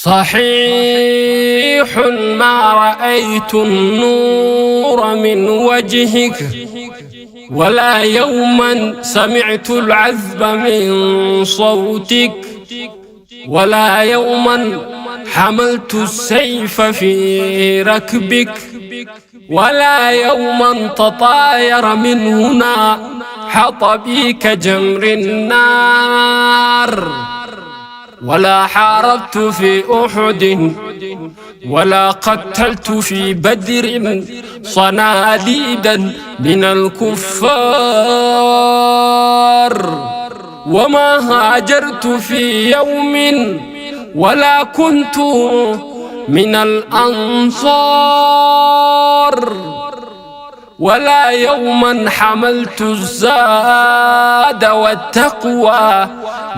صحيح ما رأيت النور من وجهك، ولا يوما سمعت العذب من صوتك، ولا يوما حملت السيف في ركبك، ولا يوما تطاير من هنا حطبي كجمر النار، ولا حاربت في أحد، ولا قتلت في بدر صناديدا من الكفار، وما هاجرت في يوم، ولا كنت من الأنصار، ولا يوما حملت الزاد والتقوى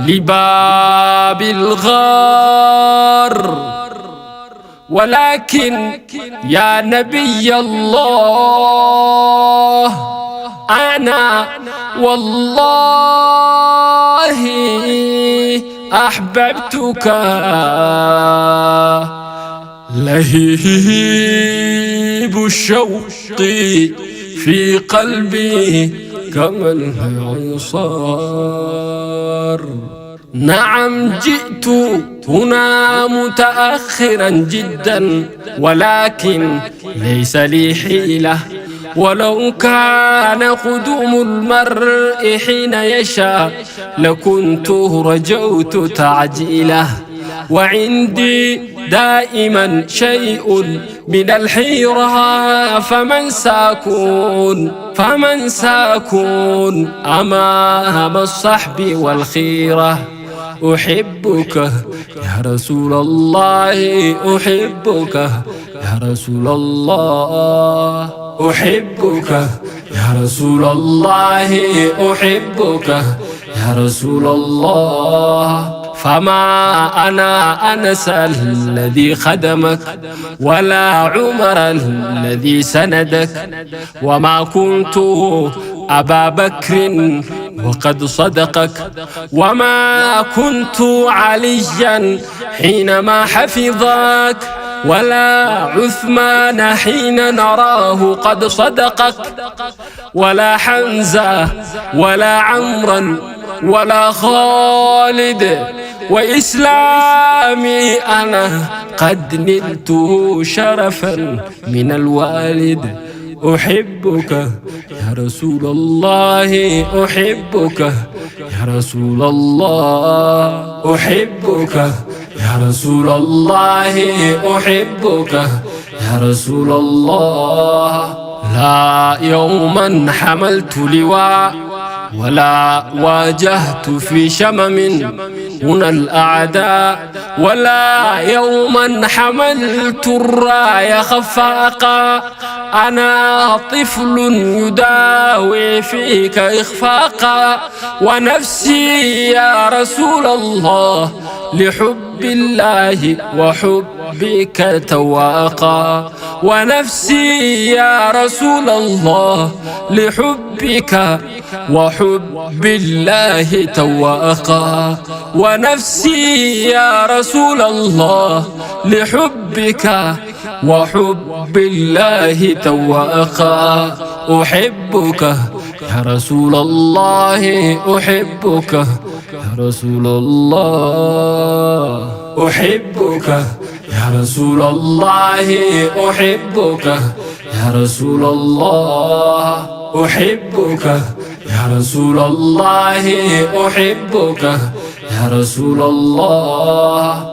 لباب الغار، ولكن يا نبي الله أنا والله أحببتك لهيب الشوق في قلبي كما العصار. نعم جئت هنا متأخرا جدا، ولكن ليس لي حيلة، ولو كان قدوم المرء حين يشاء لكنت رجوت تعجيله. وعندي دائما شيء من الحيرة، فمن ساكون أمام الصحب والخيرة. أحبك يا رسول الله، أحبك يا رسول الله، أحبك يا رسول الله، أحبك يا رسول الله. فما أنا أنس الذي خدمك، ولا عمر الذي سندك، وما كنت أبا بكر وقد صدقك، وما كنت عليا حينما حفظك، ولا عثمان حين نراه قد صدقك، ولا حمزة ولا عمرا ولا خالد. وإسلامي أنا قد نلته شرفا من الوالد. أحبك يا رسول الله، أحبك يا رسول الله، أحبك يا رسول الله، أحبك يا رسول الله. لا يوما حملت لواء، ولا واجهت في شمم هنا الأعداء، ولا يوما حملت الراية خفاقا. أنا طفل يداوي فيك إخفاقا، ونفسي يا رسول الله لحب الله وحبك تواقا، ونفسي يا رسول الله لحبك وحب الله تواقا، ونفسي يا رسول الله لحبك وحب الله تواقا. أحبك يا رسول الله، أحبك يا رسول الله، أحبك يا رسول الله، أحبك يا رسول الله، أحبك يا رسول الله، أحبك يا رسول الله.